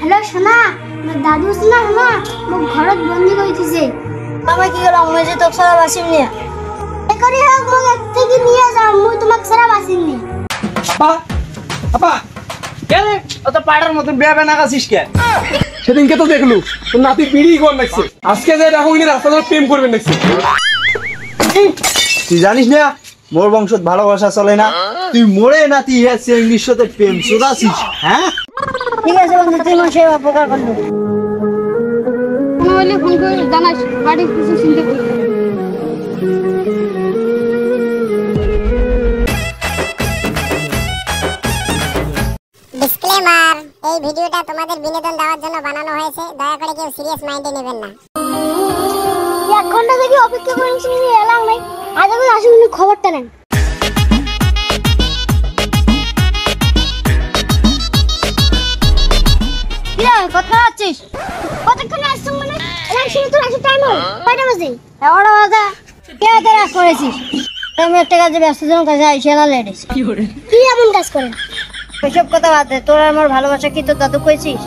Hello সোনা, আমার দাদু সোনা না মোক ঘরত বন্দি কইতিছে। আমি কি করলাম? মই যে তোক সারা বাসিম নিয়া একরি হোক মোক এক থেকে নিয়ে যাও, মই তোমাক সারা বাসিম নি। আপা আপা কেন অত পাড়ার মতন বেয়া বেয়া নাগাছিস কে? সেদিনকে তো দেখলু তোর নাতি বিড়ি কর নাকছে, আজকে যে দেখো ইনি রাস্তা ধরে প্রেম করবেন নাকছে। তুই জানিস না মোর বংশত ভালোবাসা চলে না, তুই মোরে নাতি হচ্ছে ইংলিশ সাথে প্রেম চোদাছিস। হ্যাঁ ঠিক আছে বন্ধু, তুই মোর সেবা উপকার করলু। মোবাইলে ফোন করে জানাস বাড়ি কিছু চিন্তা করি। ডিসক্লেমার, এই ভিডিওটা তোমাদের বিনোদন দেওয়ার জন্য বানানো হয়েছে, দয়া করে কেউ সিরিয়াস মাইন্ডে নেবেন না। 1 ঘন্টা থেকে অপেক্ষা করছি, এলাম নাই আজ আমি আসুন খবরটা নেন। কিরা কথা আছিস? কতক্ষণ আসছো মানে? এলাম শুনে তো আসো টাইম হল কয়টা বাজে? 11টা বাজে। কে এত রাগ করেছিস? আমি একটা কাজে ব্যস্ত ছিলাম, কাজে আইসা না লেট হয়েছে। কি এমন কাজ করেন? ওইসব কথা বাদ দে, তোর আমার ভালোবাসা কি তোর দাদু কইছিস?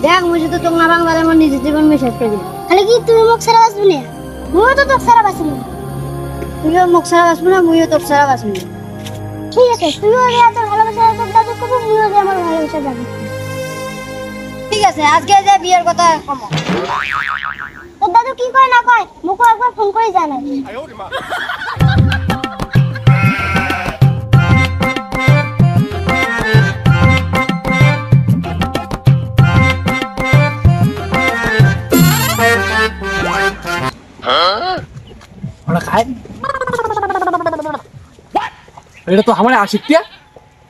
দেখ মুঝে তো তোর না বাংলার আমার নিজের জীবন মিশাই করে দিল। খালি কি তুমি মুখ সারা বাসবি না? মুও তো তোক সারা বাসবি না। তুইও মুখ সারা বাসবি না, মুইও তোর সারা বাসবি না। ঠিক আছে, তুইও যে এত ভালোবাসা তোর দাদু কবো, মুও যে আমার ভালোবাসা যাবে। ঠিক আছে, আজকে যে বিয়ের কথা কমো। তোর দাদু কি কয় না কয় মুকো একবার ফোন করে জানাই। এটা তো আমার আশিকটিয়া,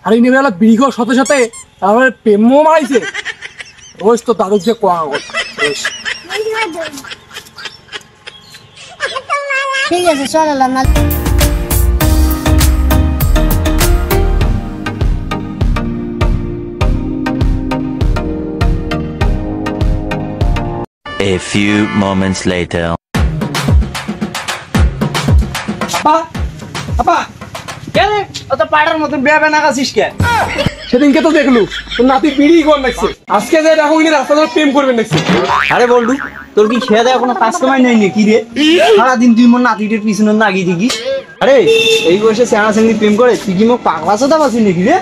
আর ইনি বেলা বিড়ি খাওয়ার সাথে সাথে আমার প্রেমও মারাইছে। রোজ তো দাদুক যে কোয়া ঠিক আছে, চল এলাম না। A few moments later. আপা আপা কেন অত পাড়ার মতন বেয়া বেয়া নাগাছিস কে? সেদিনকে তো দেখলু তোর নাতি বিড়ি কর নাকছে, আজকে যে দেখো ইনি রাস্তা ধরে প্রেম করবেন নাকছে। আরে বললু, তোর কি খেয়ে দেওয়া কোনো কাস্টমার নেই নাকি রে? সারাদিন তুই মোর নাতিটির পিছনে নাগিয়ে থাকিস। আরে এই বয়সে চেনা চেঙ্গি প্রেম করে তুই কি মোক পাগলা চোদা পাচ্ছিস নাকি রে?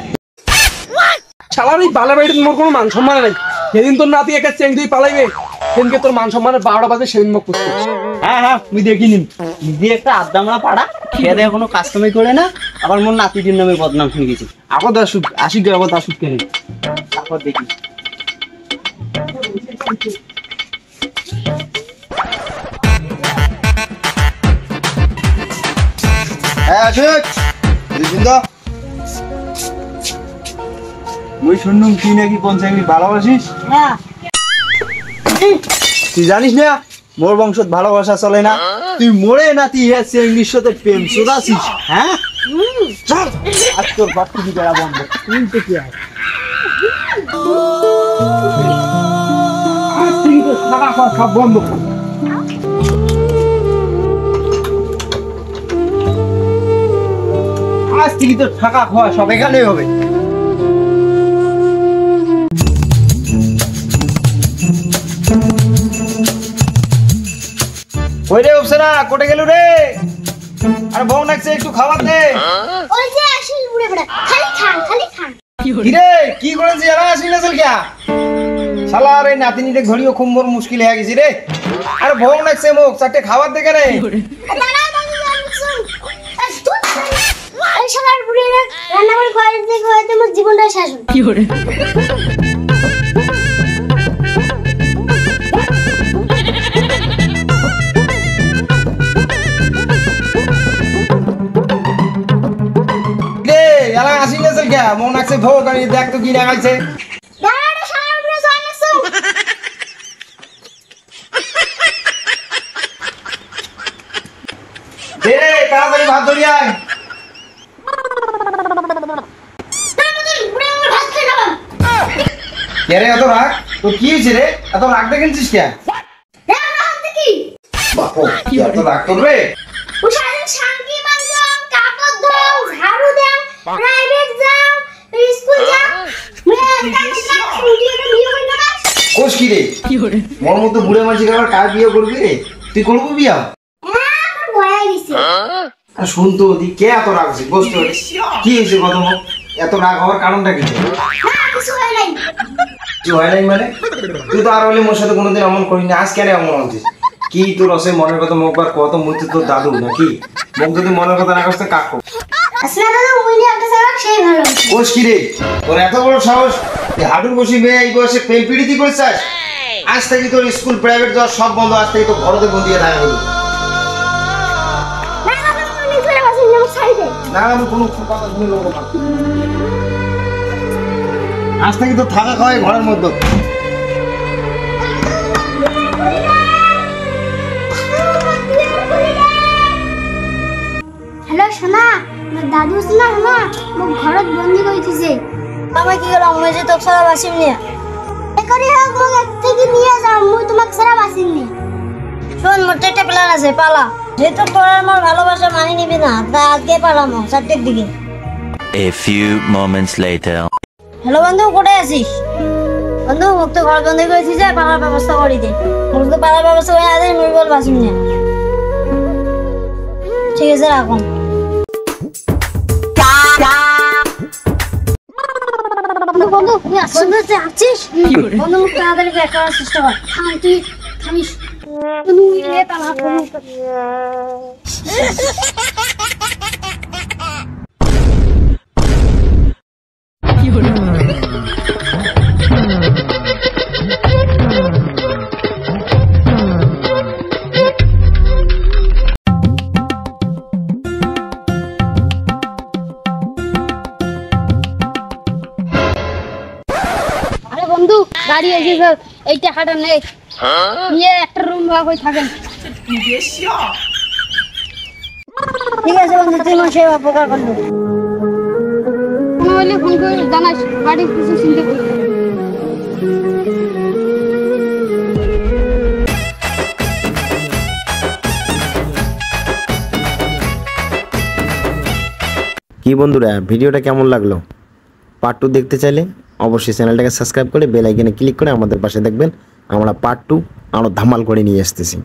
শালার এই বালা বাড়িতে মোর কোনো মান সম্মান নাই। সেদিন তোর নাতি একটা চেং তুই পালাইবে, সেদিনকে তোর মান সম্মানের 12টা বাজে সেদিন মুখ করতে। হ্যাঁ হ্যাঁ তুই দেখিনি, নিজে একটা আড্ডামরা পাড়া, খেয়ে দেওয়া কোনো কাস্টমার করে না, আবার মোর নাতিটির নামে বদনাম শুনে গেছি। আগত আসুক আশিক আগত আসুক কেন, তারপর দেখি। হ্যাঁ আশিক, মুই শুনলুম তুই নাকি পঞ্চায়েত ভালোবাসিস। হ্যাঁ, তুই জানিস না মোর বংশত ভালোবাসা চলে না, তুই মোরে নাতি হচ্ছে ইংলিশ সাথে প্রেম চোদাছিস। হ্যাঁ চল আজ তোর বাপ কি করা বন্ধ, তুই তো কি আর আজ থেকে তো টাকা খাওয়া সব বন্ধ। আজ থেকে তোর টাকা খাওয়া সব এখানেই হবে। ওই রে অপসরা কোটে গেল রে? আরে বউ নাকছে, একটু খাবার দে। ওই যে আসিল বুড়ে বুড়ে খালি খান খালি খান। কি রে কি করেছিস? এরা আসলি না চল কিয়া শালা, রে নাতিনিরে ঘড়িও খুব মোর মুশকিল হয়ে গেছি রে। আরে বউ নাকছে মোক, চারটে খাবার দে কেন? দাঁড়া দাঁড়া শুন, এই শালার বুড়ে রান্না করে খাওয়াতে আমার জীবনটা শেষ হল। কি করে এলা আসি না চল কিয়া মন নাকছে ভোগ, আমি দেখ তো কি লাগাইছে। দাঁড়া শালার বুড়ে জল লাগছে। দে রে তাড়াতাড়ি ভাত ধরি আয়। কে রে এত রাগ? তো কি হয়েছে রে? এত রাগ দেখেছিস কে? বাপো এত রাগ করবে? শান্তি বাঁধন, কাপড় দাও, ঝাড়ু দাও, প্রাইভেট যাও, স্কুল যাও। কোষ কি রে মোর মতো বুড়ে মাঝি আবার কার বিয়ে করবি রে? তুই করবো বিয়া? আমার বয়া গেছে। আর শুন তো দি কে এত রাগছিস? বসতে কি হয়েছে কত মুখ এত রাগ হওয়ার কারণটা কি? না কিছু হয় নাই। তুই হয় নাই মানে? তুই তো আর হলে মোর সাথে কোনোদিন এমন করিনি, আজ কেন এমন হচ্ছিস? কি তোর অসে মনের কথা মুখ আর কত মূর্তি তোর দাদু নাকি? মুখ যদি মনের কথা না করতে কাক আসলে দাদা উইনি একটা সারা সেই ভালো। কোষ কি রে তোর এত বড় সাহস? তুই হাঁটুর বসি মেয়ে এই বয়সে প্রেম পিড়িতি করছিস? আজ থেকে তোর স্কুল প্রাইভেট যাওয়া সব বন্ধ, আজ থেকে তোর ঘরতে বন্দিয়ে থাকা হলো। না দাদা উইনি করে বাসি নিয়ে সাইডে। না আমি কোনো কথা শুনবো না, আজ থেকে তো থাকা খাওয়াই ঘরের মধ্যে। হ্যালো সোনা, আমার দাদু সোনা সোনা মোক ঘৰত বন্দি কৰি থৈছে। আমি কি করলাম মুই যে তোকে সারা বাসিম নিয়ে একরি হোক মোক এক থেকে নিয়ে যাও, মই তোমাক সারা বাসিম নি। শোন মোর তো একটা প্ল্যান আছে, পালা। যেহেতু তোর আর মোর ভালোবাসা মানি নিবি না, তাই আজকে পালামো 4টের দিকে। A few moments later. Hello বন্ধু, কোথায় আছিস? বন্ধু মোক তো ঘর বন্ধ করেছিস, যে পালার ব্যবস্থা করি দে। মোক তো পালার ব্যবস্থা করে না দেয়, মুই বল বাসিম নিয়ে। ঠিক আছে রাখুন। বন্ধু তুই আসছিস? বন্ধু মুখ তাড়াতাড়ি বের করার চেষ্টা কর। থাম তুই থামিস। বন্ধু উইলে পালা বন্ধু। আরে বন্ধু গাড়ি এসে স্যার এই টাকাটা নেই, নিয়ে একটা রুম ভাড়া করে থাকেন। ঠিক আছে বন্ধু, তুই মোর সেবা উপকার করলি। কোনো হলে ফোন করে জানাস, গাড়ি কিছু চিন্তা করি। কি বন্ধুরা, ভিডিওটা কেমন লাগলো? পার্ট 2 দেখতে চাইলে অবশ্যই চ্যানেলটাকে সাবস্ক্রাইব করে বেল আইকনে ক্লিক করে আমাদের পাশে দেখবেন। আমরা পার্ট 2 আরো ধামাল করে নিয়ে আসতেছি।